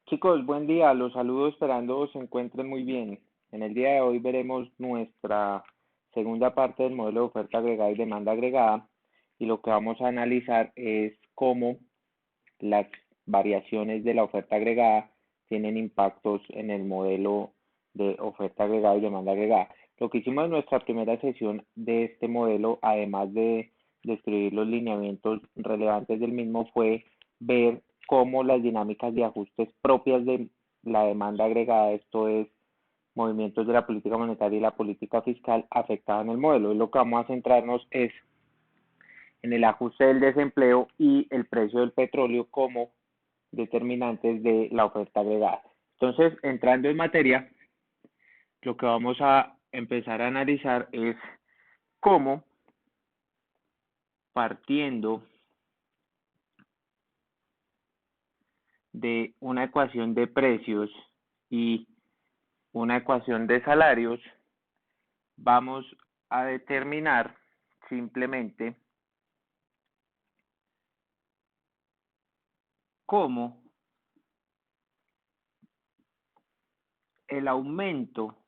Chicos, buen día. Los saludo esperando se encuentren muy bien. En el día de hoy veremos nuestra segunda parte del modelo de oferta agregada y demanda agregada y lo que vamos a analizar es cómo las variaciones de la oferta agregada tienen impactos en el modelo de oferta agregada y demanda agregada. Lo que hicimos en nuestra primera sesión de este modelo, además de describir los lineamientos relevantes del mismo, fue ver cómo las dinámicas de ajustes propias de la demanda agregada, esto es, movimientos de la política monetaria y la política fiscal, afectaban el modelo. Y lo que vamos a centrarnos es en el ajuste del desempleo y el precio del petróleo como determinantes de la oferta agregada. Entonces, entrando en materia, lo que vamos a empezar a analizar es cómo, partiendo de una ecuación de precios y una ecuación de salarios, vamos a determinar simplemente cómo el aumento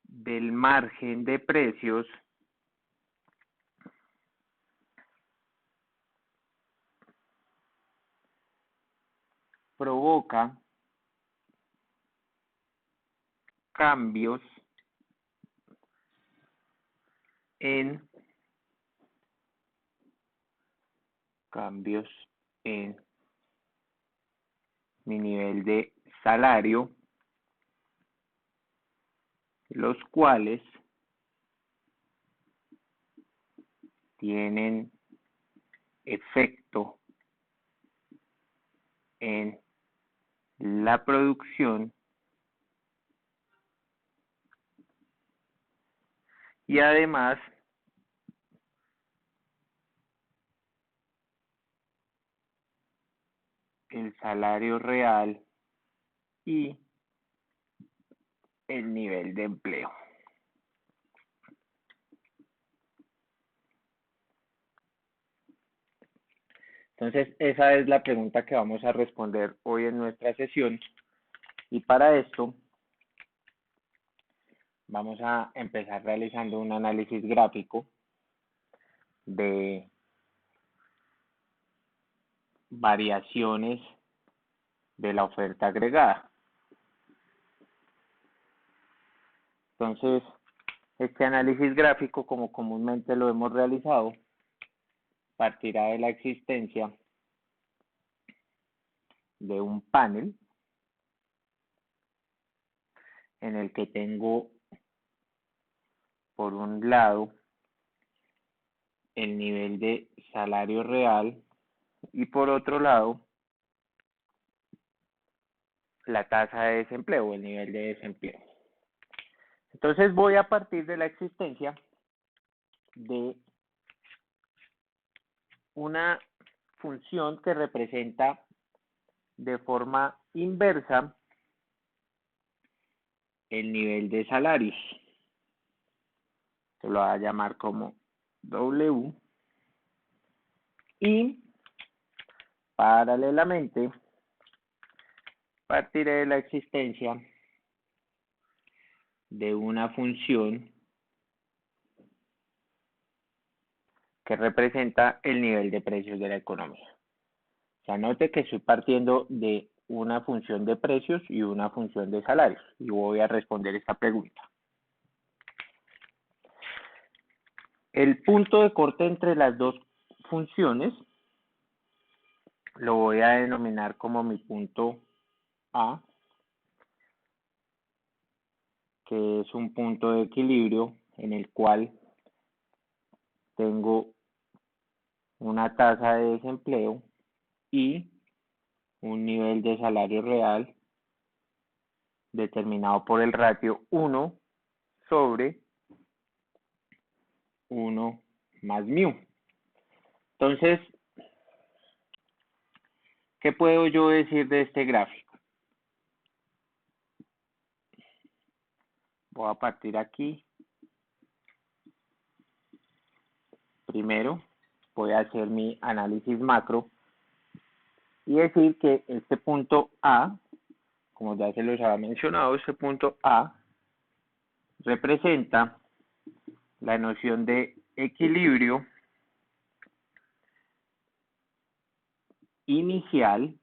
del margen de precios provoca cambios en cambios en mi nivel de salario, los cuales tienen efecto en la producción y además el salario real y el nivel de empleo. Entonces, esa es la pregunta que vamos a responder hoy en nuestra sesión. Y para esto, vamos a empezar realizando un análisis gráfico de variaciones de la oferta agregada. Entonces, este análisis gráfico, como comúnmente lo hemos realizado, partirá de la existencia de un panel en el que tengo por un lado el nivel de salario real y por otro lado la tasa de desempleo, el nivel de desempleo. Entonces voy a partir de la existencia de una función que representa de forma inversa el nivel de salarios. Se lo voy a llamar como W. Y paralelamente partiré de la existencia de una función que representa el nivel de precios de la economía. O sea, note que estoy partiendo de una función de precios y una función de salarios. Y voy a responder esta pregunta. El punto de corte entre las dos funciones lo voy a denominar como mi punto A, que es un punto de equilibrio en el cual tengo una tasa de desempleo y un nivel de salario real determinado por el ratio 1 sobre 1 más mu. Entonces, ¿qué puedo yo decir de este gráfico? Voy a partir aquí. Primero, voy a hacer mi análisis macro y decir que este punto A, como ya se los había mencionado, este punto A representa la noción de equilibrio inicial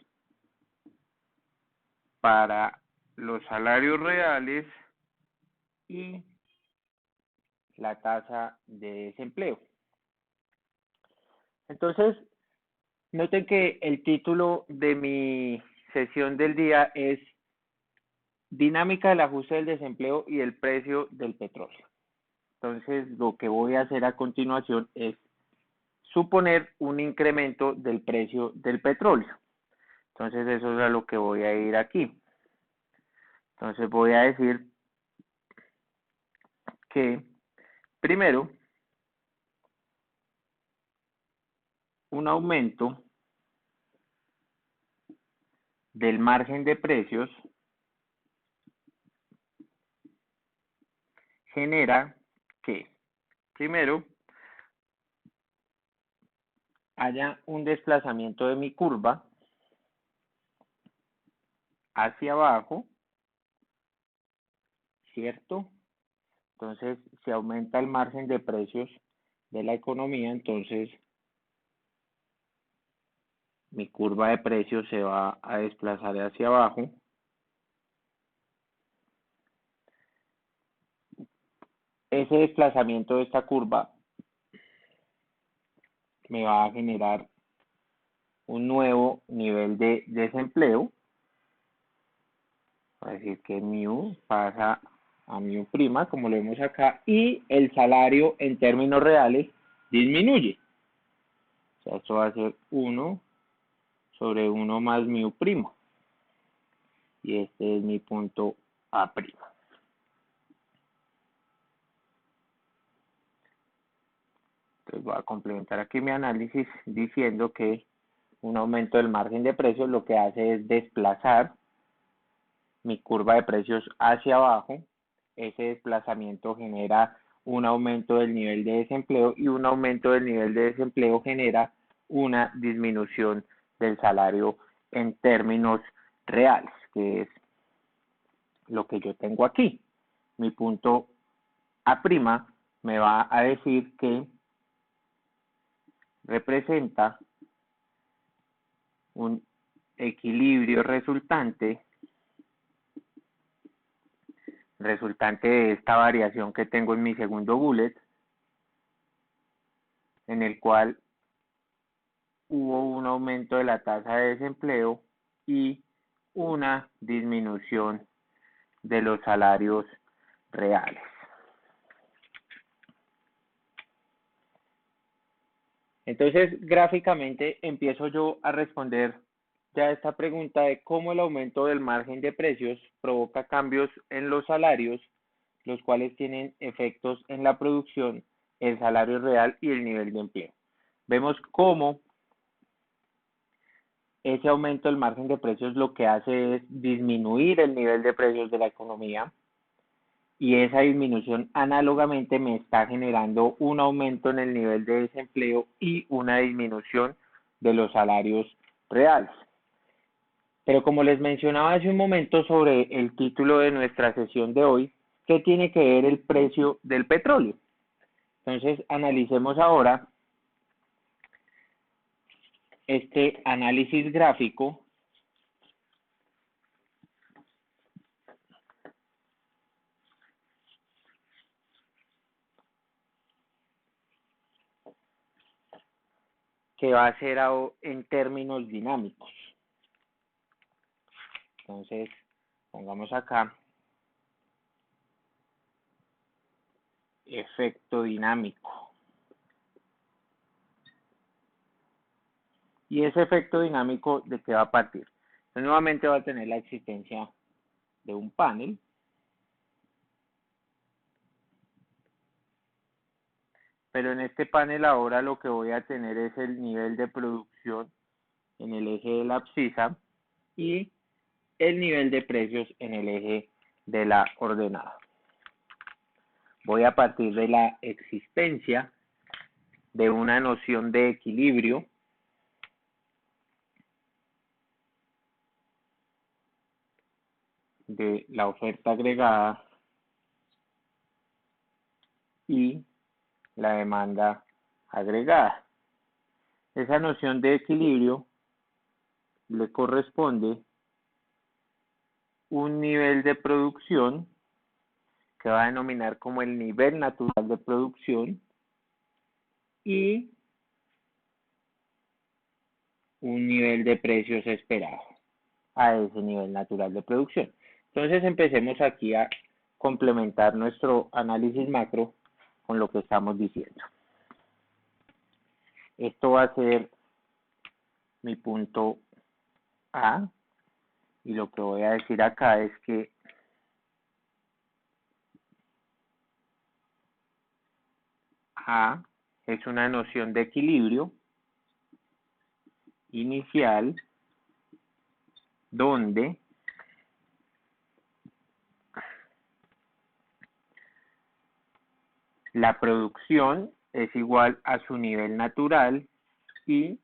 para los salarios reales y la tasa de desempleo. Entonces, noten que el título de mi sesión del día es Dinámica del ajuste del desempleo y el precio del petróleo. Entonces, lo que voy a hacer a continuación es suponer un incremento del precio del petróleo. Entonces, eso es a lo que voy a ir aquí. Entonces, voy a decir que primero, un aumento del margen de precios genera que, primero, haya un desplazamiento de mi curva hacia abajo, ¿cierto? Entonces, si aumenta el margen de precios de la economía, entonces mi curva de precios se va a desplazar hacia abajo. Ese desplazamiento de esta curva me va a generar un nuevo nivel de desempleo. Va a decir que mu pasa a mu prima, como lo vemos acá, y el salario en términos reales disminuye. O sea, esto va a ser 1 sobre 1 más mu prima. Y este es mi punto A prima. Entonces voy a complementar aquí mi análisis diciendo que un aumento del margen de precios lo que hace es desplazar mi curva de precios hacia abajo. Ese desplazamiento genera un aumento del nivel de desempleo y un aumento del nivel de desempleo genera una disminución del salario en términos reales, que es lo que yo tengo aquí. Mi punto A' me va a decir que representa un equilibrio resultante de esta variación que tengo en mi segundo bullet, en el cual hubo un aumento de la tasa de desempleo y una disminución de los salarios reales. Entonces, gráficamente empiezo yo a responder ya esta pregunta de cómo el aumento del margen de precios provoca cambios en los salarios, los cuales tienen efectos en la producción, el salario real y el nivel de empleo. Vemos cómo ese aumento del margen de precios lo que hace es disminuir el nivel de precios de la economía y esa disminución análogamente me está generando un aumento en el nivel de desempleo y una disminución de los salarios reales. Pero como les mencionaba hace un momento sobre el título de nuestra sesión de hoy, ¿qué tiene que ver el precio del petróleo? Entonces, analicemos ahora este análisis gráfico que va a ser en términos dinámicos. Entonces, pongamos acá efecto dinámico. Y ese efecto dinámico, ¿de qué va a partir? Entonces, nuevamente va a tener la existencia de un panel. Pero en este panel ahora lo que voy a tener es el nivel de producción en el eje de la abscisa y el nivel de precios en el eje de la ordenada. Voy a partir de la existencia de una noción de equilibrio de la oferta agregada y la demanda agregada. Esa noción de equilibrio le corresponde un nivel de producción que va a denominar como el nivel natural de producción y un nivel de precios esperado a ese nivel natural de producción. Entonces empecemos aquí a complementar nuestro análisis macro con lo que estamos diciendo. Esto va a ser mi punto A y lo que voy a decir acá es que A es una noción de equilibrio inicial donde la producción es igual a su nivel natural y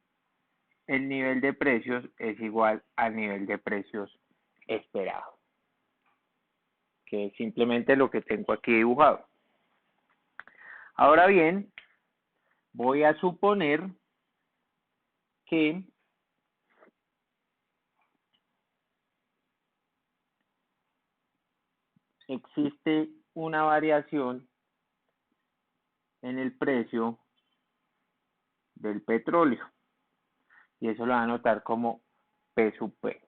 el nivel de precios es igual al nivel de precios esperado, que es simplemente lo que tengo aquí dibujado. Ahora bien, voy a suponer que existe una variación en el precio del petróleo y eso lo van a anotar como P sub P.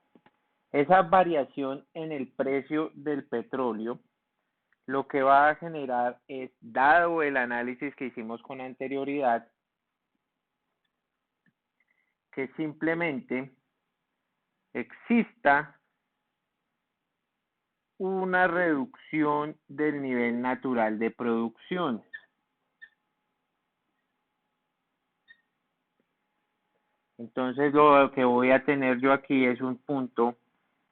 Esa variación en el precio del petróleo lo que va a generar es, dado el análisis que hicimos con anterioridad, que simplemente exista una reducción del nivel natural de producción. Entonces lo que voy a tener yo aquí es un punto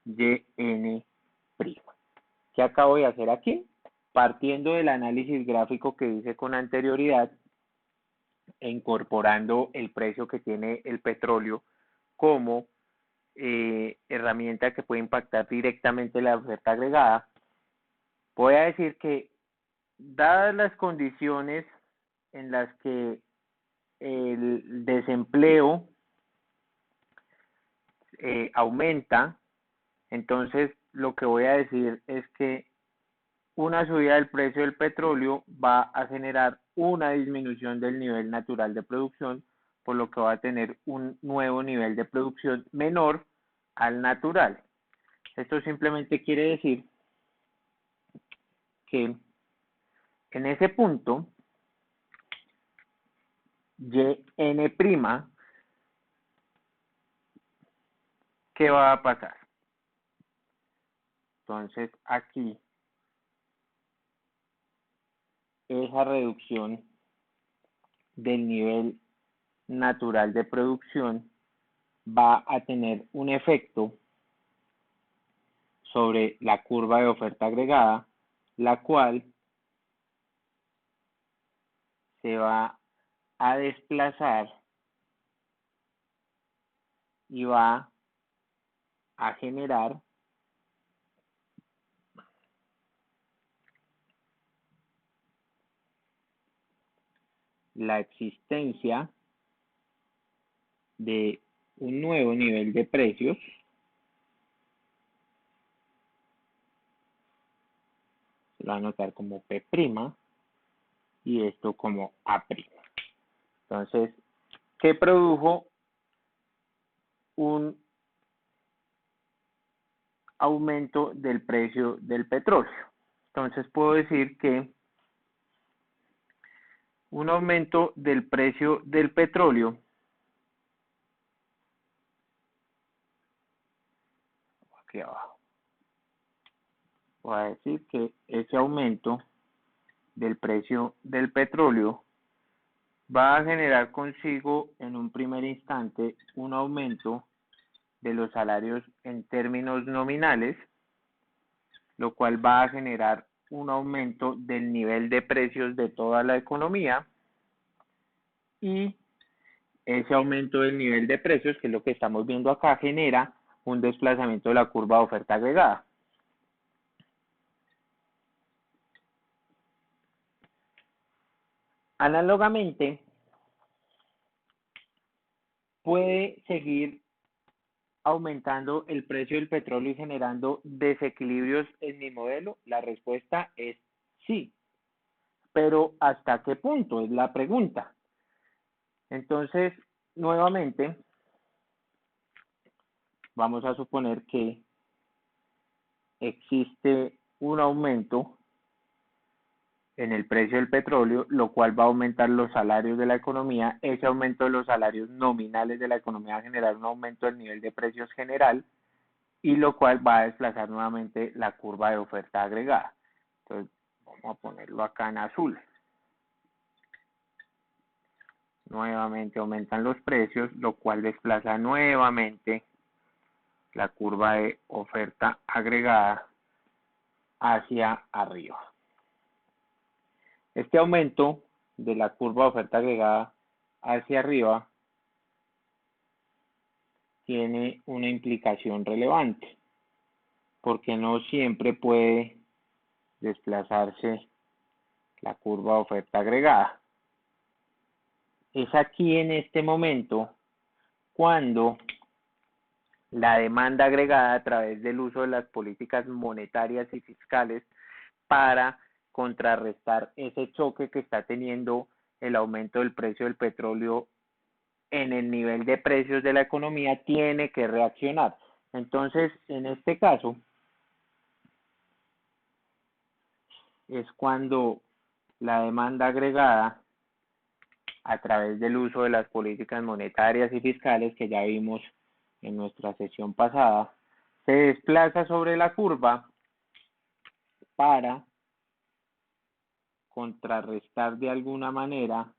YN'. ¿Qué acabo de hacer aquí? Partiendo del análisis gráfico que hice con anterioridad e incorporando el precio que tiene el petróleo como herramienta que puede impactar directamente la oferta agregada, voy a decir que dadas las condiciones en las que el desempleo aumenta, entonces lo que voy a decir es que una subida del precio del petróleo va a generar una disminución del nivel natural de producción, por lo que va a tener un nuevo nivel de producción menor al natural. Esto simplemente quiere decir que en ese punto, YN', ¿qué va a pasar? Entonces aquí, esa reducción del nivel natural de producción va a tener un efecto sobre la curva de oferta agregada, la cual se va a desplazar y va a generar la existencia de un nuevo nivel de precios se lo va a anotar como P' y esto como A'. Entonces, ¿qué produjo un aumento del precio del petróleo? Entonces puedo decir que un aumento del precio del petróleo aquí abajo. Voy a decir que ese aumento del precio del petróleo va a generar consigo en un primer instante un aumento de los salarios en términos nominales, lo cual va a generar un aumento del nivel de precios de toda la economía y ese aumento del nivel de precios, que es lo que estamos viendo acá, genera un desplazamiento de la curva de oferta agregada. Análogamente, puede seguir aumentando el precio del petróleo y generando desequilibrios en mi modelo. La respuesta es sí, pero ¿hasta qué punto? Es la pregunta. Entonces, nuevamente, vamos a suponer que existe un aumento en el precio del petróleo, lo cual va a aumentar los salarios de la economía. Ese aumento de los salarios nominales de la economía va a generar un aumento del nivel de precios general y lo cual va a desplazar nuevamente la curva de oferta agregada. Entonces, vamos a ponerlo acá en azul. Nuevamente aumentan los precios, lo cual desplaza nuevamente la curva de oferta agregada hacia arriba. Este aumento de la curva de oferta agregada hacia arriba tiene una implicación relevante, porque no siempre puede desplazarse la curva de oferta agregada. Es aquí en este momento cuando la demanda agregada a través del uso de las políticas monetarias y fiscales para contrarrestar ese choque que está teniendo el aumento del precio del petróleo en el nivel de precios de la economía tiene que reaccionar. Entonces, en este caso, es cuando la demanda agregada a través del uso de las políticas monetarias y fiscales que ya vimos en nuestra sesión pasada, se desplaza sobre la curva para contrarrestar de alguna manera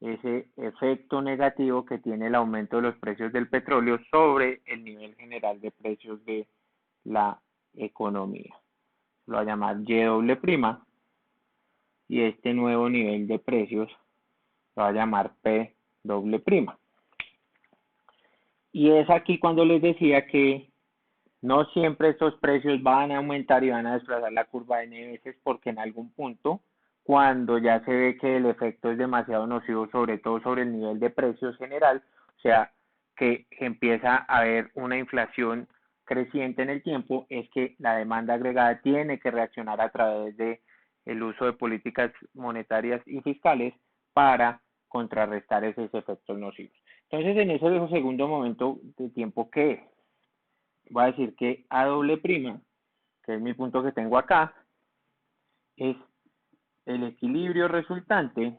ese efecto negativo que tiene el aumento de los precios del petróleo sobre el nivel general de precios de la economía. Lo va a llamar Y' y este nuevo nivel de precios lo va a llamar P'. Y es aquí cuando les decía que no siempre estos precios van a aumentar y van a desplazar la curva N veces porque en algún punto, cuando ya se ve que el efecto es demasiado nocivo, sobre todo sobre el nivel de precios general, o sea, que empieza a haber una inflación creciente en el tiempo, es que la demanda agregada tiene que reaccionar a través de el uso de políticas monetarias y fiscales para contrarrestar esos efectos nocivos. Entonces, en ese segundo momento de tiempo, ¿qué voy a decir que A', que es mi punto que tengo acá, es el equilibrio resultante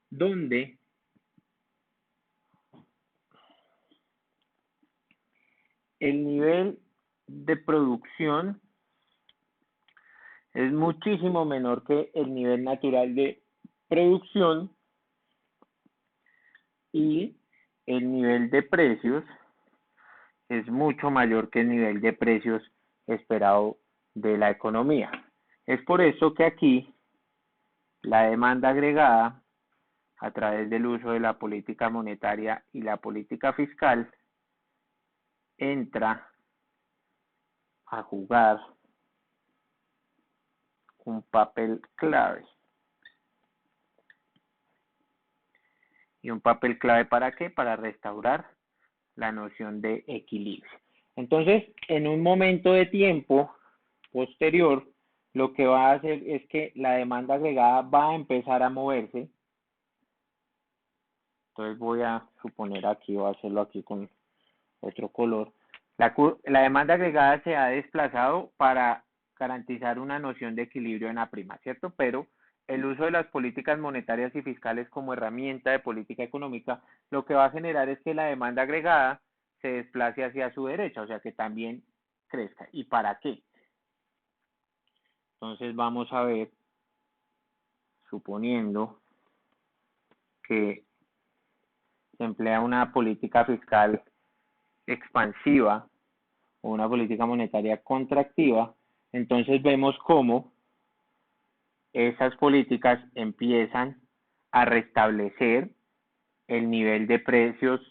donde el nivel de producción es muchísimo menor que el nivel natural de producción y el nivel de precios es mucho mayor que el nivel de precios esperado de la economía. Es por eso que aquí la demanda agregada a través del uso de la política monetaria y la política fiscal entra a jugar un papel clave. ¿Y un papel clave para qué? Para restaurar la noción de equilibrio. Entonces, en un momento de tiempo posterior, lo que va a hacer es que la demanda agregada va a empezar a moverse. Entonces voy a suponer aquí, voy a hacerlo aquí con otro color. La demanda agregada se ha desplazado para garantizar una noción de equilibrio en A', ¿cierto? Pero el uso de las políticas monetarias y fiscales como herramienta de política económica, lo que va a generar es que la demanda agregada se desplace hacia su derecha, o sea que también crezca. ¿Y para qué? Entonces vamos a ver, suponiendo que se emplea una política fiscal expansiva o una política monetaria contractiva, entonces vemos cómo esas políticas empiezan a restablecer el nivel de precios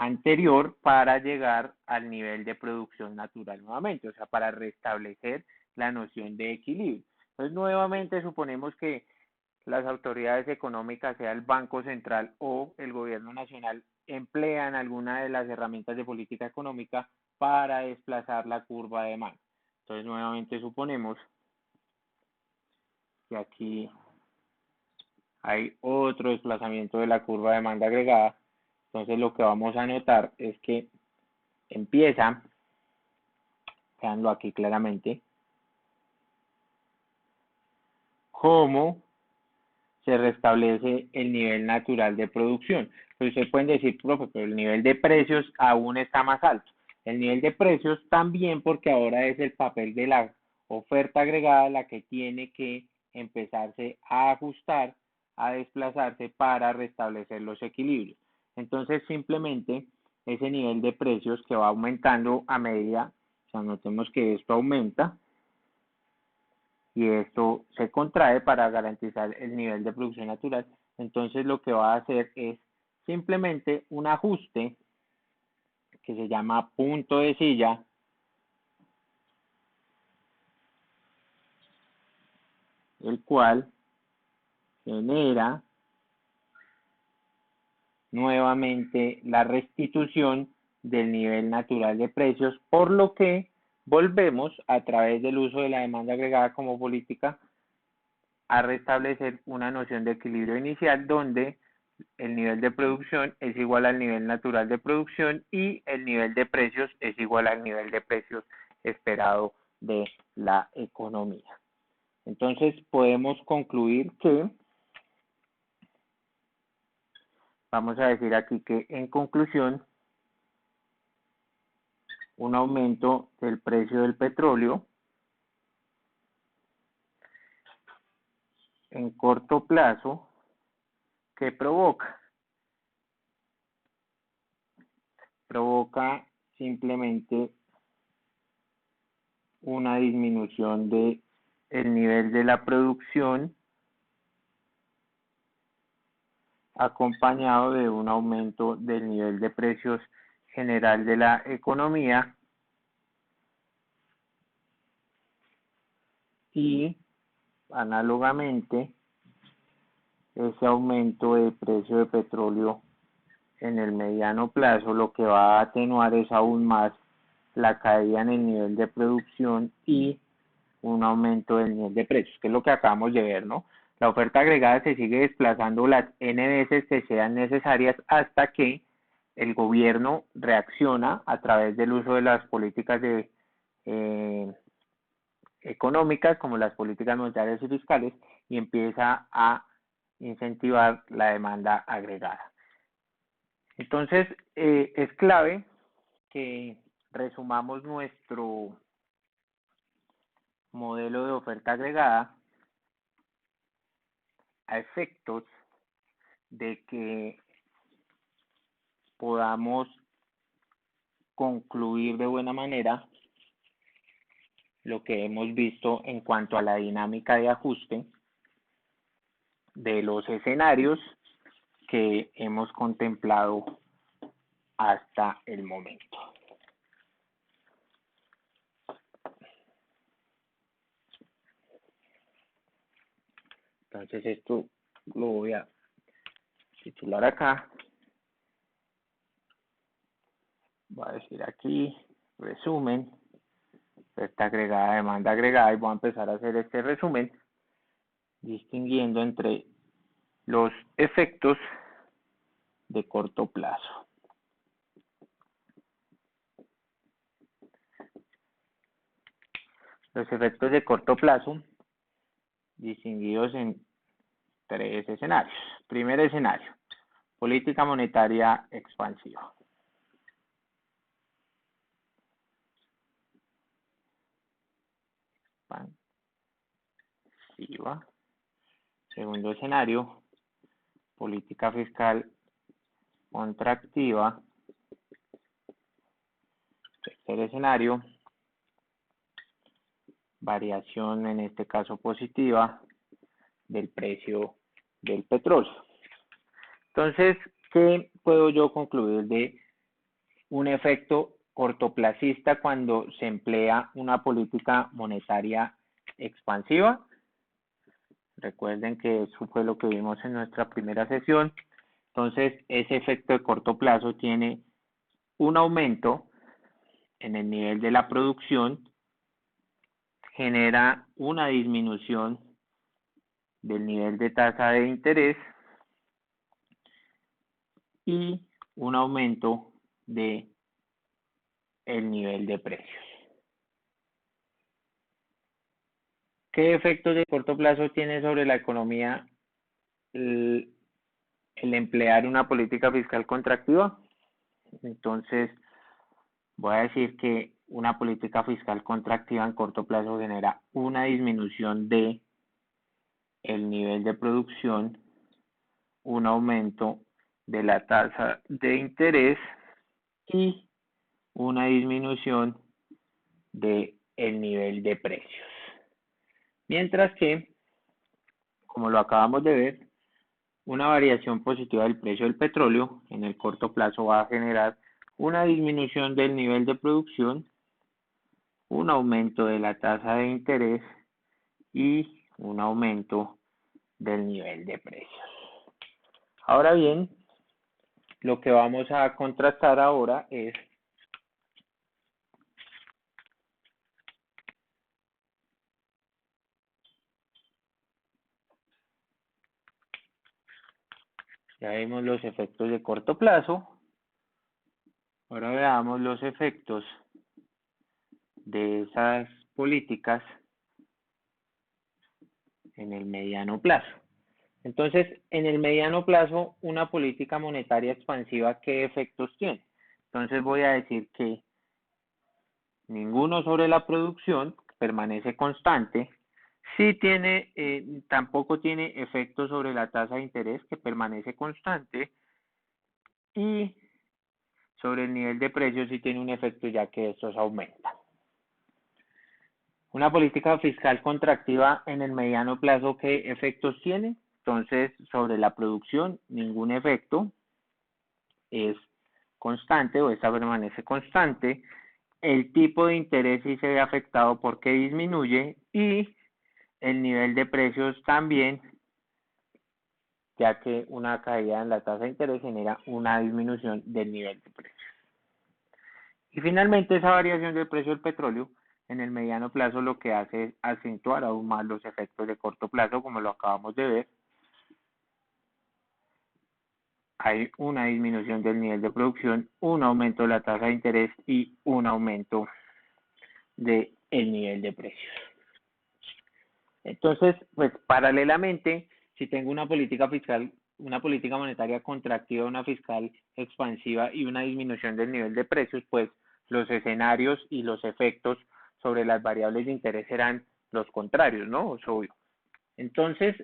anterior para llegar al nivel de producción natural nuevamente, o sea, para restablecer la noción de equilibrio. Entonces, nuevamente suponemos que las autoridades económicas, sea el Banco Central o el Gobierno Nacional, emplean alguna de las herramientas de política económica para desplazar la curva de demanda. Entonces, nuevamente suponemos que aquí hay otro desplazamiento de la curva de demanda agregada. Entonces, lo que vamos a notar es que empieza, veanlo aquí claramente, cómo se restablece el nivel natural de producción. Entonces, ustedes pueden decir, profe, pero el nivel de precios aún está más alto. El nivel de precios también, porque ahora es el papel de la oferta agregada la que tiene que empezarse a ajustar, a desplazarse para restablecer los equilibrios. Entonces, simplemente ese nivel de precios que va aumentando a medida, o sea, notemos que esto aumenta, y esto se contrae para garantizar el nivel de producción natural. Entonces lo que va a hacer es simplemente un ajuste que se llama punto de silla, el cual genera nuevamente la restitución del nivel natural de precios, por lo que volvemos a través del uso de la demanda agregada como política a restablecer una noción de equilibrio inicial donde el nivel de producción es igual al nivel natural de producción y el nivel de precios es igual al nivel de precios esperado de la economía. Entonces podemos concluir que, vamos a decir aquí que en conclusión, un aumento del precio del petróleo en corto plazo, ¿qué provoca? Provoca simplemente una disminución de el nivel de la producción acompañado de un aumento del nivel de precios general de la economía y análogamente ese aumento de precio de petróleo en el mediano plazo lo que va a atenuar es aún más la caída en el nivel de producción y un aumento del nivel de precios, que es lo que acabamos de ver, ¿no? La oferta agregada se sigue desplazando las N veces que sean necesarias hasta que el gobierno reacciona a través del uso de las políticas eh, económicas, como las políticas monetarias y fiscales, y empieza a incentivar la demanda agregada. Entonces, es clave que resumamos nuestro modelo de oferta agregada a efectos de que podamos concluir de buena manera lo que hemos visto en cuanto a la dinámica de ajuste de los escenarios que hemos contemplado hasta el momento. Entonces esto lo voy a titular acá. Voy a decir aquí, resumen, oferta agregada, demanda agregada, y voy a empezar a hacer este resumen distinguiendo entre los efectos de corto plazo. Los efectos de corto plazo distinguidos en tres escenarios. Primer escenario, política monetaria expansiva. Expansiva. Segundo escenario, política fiscal contractiva. Tercer escenario, variación en este caso positiva del precio del petróleo. Entonces, ¿qué puedo yo concluir de un efecto cortoplacista cuando se emplea una política monetaria expansiva. Recuerden que eso fue lo que vimos en nuestra primera sesión. Entonces, ese efecto de corto plazo tiene un aumento en el nivel de la producción, genera una disminución del nivel de tasa de interés y un aumento de el nivel de precios. ¿Qué efectos de corto plazo tiene sobre la economía el emplear una política fiscal contractiva? Entonces, voy a decir que una política fiscal contractiva en corto plazo genera una disminución de el nivel de producción, un aumento de la tasa de interés y una disminución de el nivel de precios. Mientras que, como lo acabamos de ver, una variación positiva del precio del petróleo en el corto plazo va a generar una disminución del nivel de producción, un aumento de la tasa de interés y un aumento del nivel de precios. Ahora bien, lo que vamos a contrastar ahora es ya vimos los efectos de corto plazo. Ahora veamos los efectos de esas políticas en el mediano plazo. Entonces, en el mediano plazo, una política monetaria expansiva, ¿qué efectos tiene? Entonces voy a decir que ninguno sobre la producción, permanece constante. Sí tiene, tampoco tiene efectos sobre la tasa de interés, que permanece constante. Y sobre el nivel de precios sí tiene un efecto, ya que estos aumentan. Una política fiscal contractiva en el mediano plazo, ¿qué efectos tiene? Entonces, sobre la producción, ningún efecto, es constante o esta permanece constante. El tipo de interés sí se ve afectado porque disminuye y el nivel de precios también, ya que una caída en la tasa de interés genera una disminución del nivel de precios. Y finalmente, esa variación del precio del petróleo en el mediano plazo lo que hace es acentuar aún más los efectos de corto plazo, como lo acabamos de ver. Hay una disminución del nivel de producción, un aumento de la tasa de interés y un aumento del nivel de precios. Entonces, pues paralelamente, si tengo una política fiscal, una política monetaria contractiva, una fiscal expansiva y una disminución del nivel de precios, pues los escenarios y los efectos sobre las variables de interés serán los contrarios, ¿no? Es obvio. Entonces,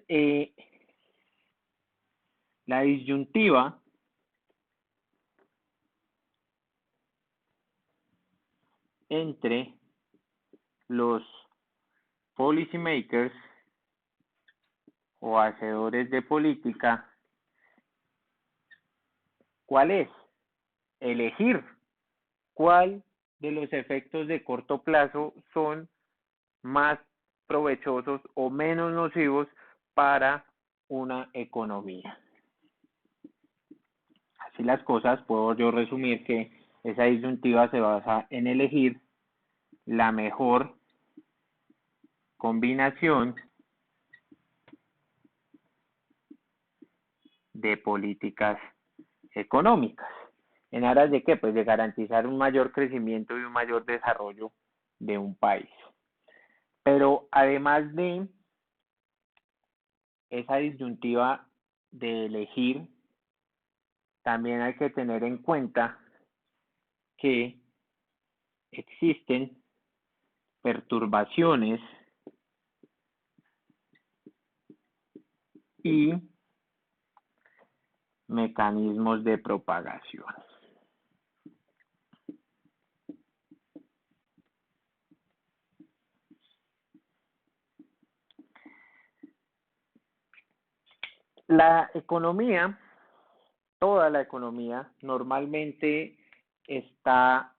la disyuntiva entre los policy makers o hacedores de política, ¿cuál es? Elegir cuál de los efectos de corto plazo son más provechosos o menos nocivos para una economía. Así las cosas, puedo yo resumir que esa disyuntiva se basa en elegir la mejor combinación de políticas económicas. ¿En aras de qué? Pues de garantizar un mayor crecimiento y un mayor desarrollo de un país. Pero además de esa disyuntiva de elegir, también hay que tener en cuenta que existen perturbaciones y mecanismos de propagación. La economía, toda la economía, normalmente está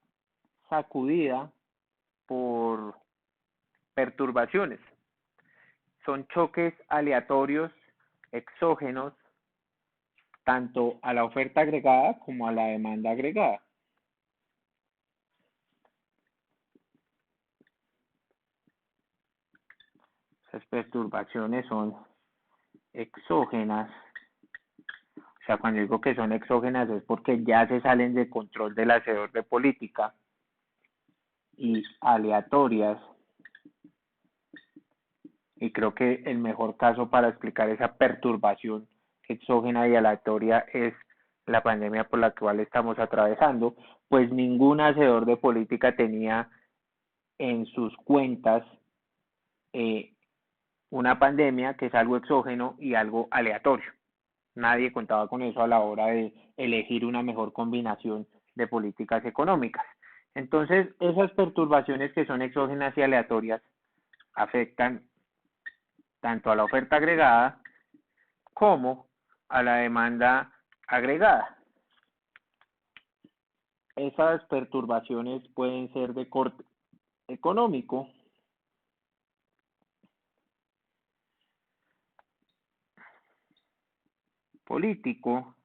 sacudida por perturbaciones. Son choques aleatorios, exógenos, tanto a la oferta agregada como a la demanda agregada. Esas perturbaciones son exógenas. O sea, cuando digo que son exógenas es porque ya se salen de control del hacedor de política, y aleatorias. Y creo que el mejor caso para explicar esa perturbación exógena y aleatoria es la pandemia por la cual estamos atravesando, pues ningún hacedor de política tenía en sus cuentas una pandemia, que es algo exógeno y algo aleatorio. Nadie contaba con eso a la hora de elegir una mejor combinación de políticas económicas. Entonces, esas perturbaciones que son exógenas y aleatorias afectan tanto a la oferta agregada como a la demanda agregada. Esas perturbaciones pueden ser de corte económico, político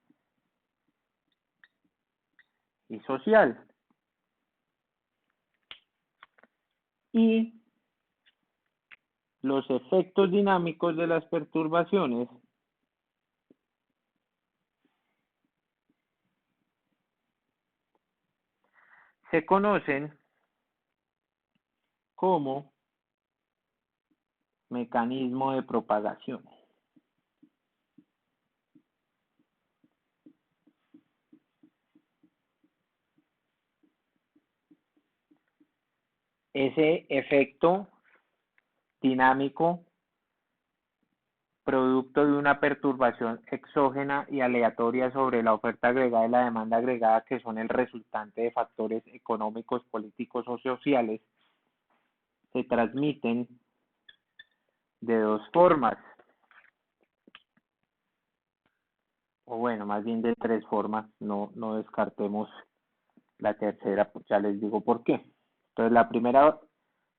y social. Y los efectos dinámicos de las perturbaciones se conocen como mecanismo de propagación. Ese efecto dinámico producto de una perturbación exógena y aleatoria sobre la oferta agregada y la demanda agregada, que son el resultante de factores económicos, políticos o sociales, se transmiten de dos formas, o bueno, más bien de tres formas, no descartemos la tercera, pues ya les digo por qué. Entonces, la primera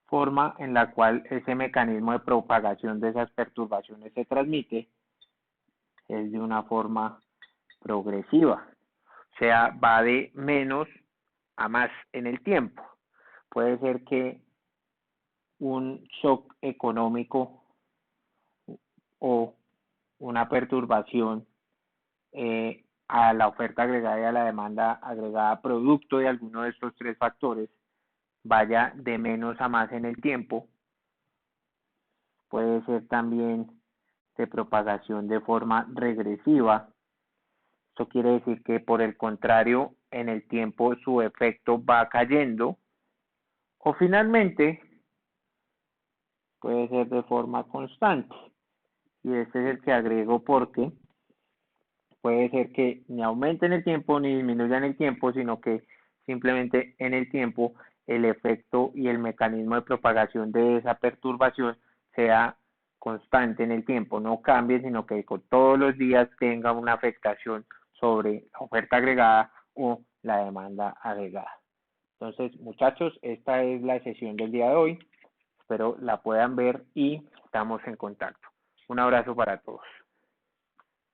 forma en la cual ese mecanismo de propagación de esas perturbaciones se transmite es de una forma progresiva, o sea, va de menos a más en el tiempo. Puede ser que un shock económico o una perturbación a la oferta agregada y a la demanda agregada producto de alguno de estos tres factores vaya de menos a más en el tiempo. Puede ser también de propagación de forma regresiva. Esto quiere decir que, por el contrario, en el tiempo su efecto va cayendo. O finalmente, puede ser de forma constante. Y este es el que agrego porque puede ser que ni aumente en el tiempo ni disminuya en el tiempo, sino que simplemente en el tiempo el efecto y el mecanismo de propagación de esa perturbación sea constante en el tiempo, no cambie, sino que todos los días tenga una afectación sobre la oferta agregada o la demanda agregada. Entonces, muchachos, esta es la sesión del día de hoy. Espero la puedan ver y estamos en contacto. Un abrazo para todos.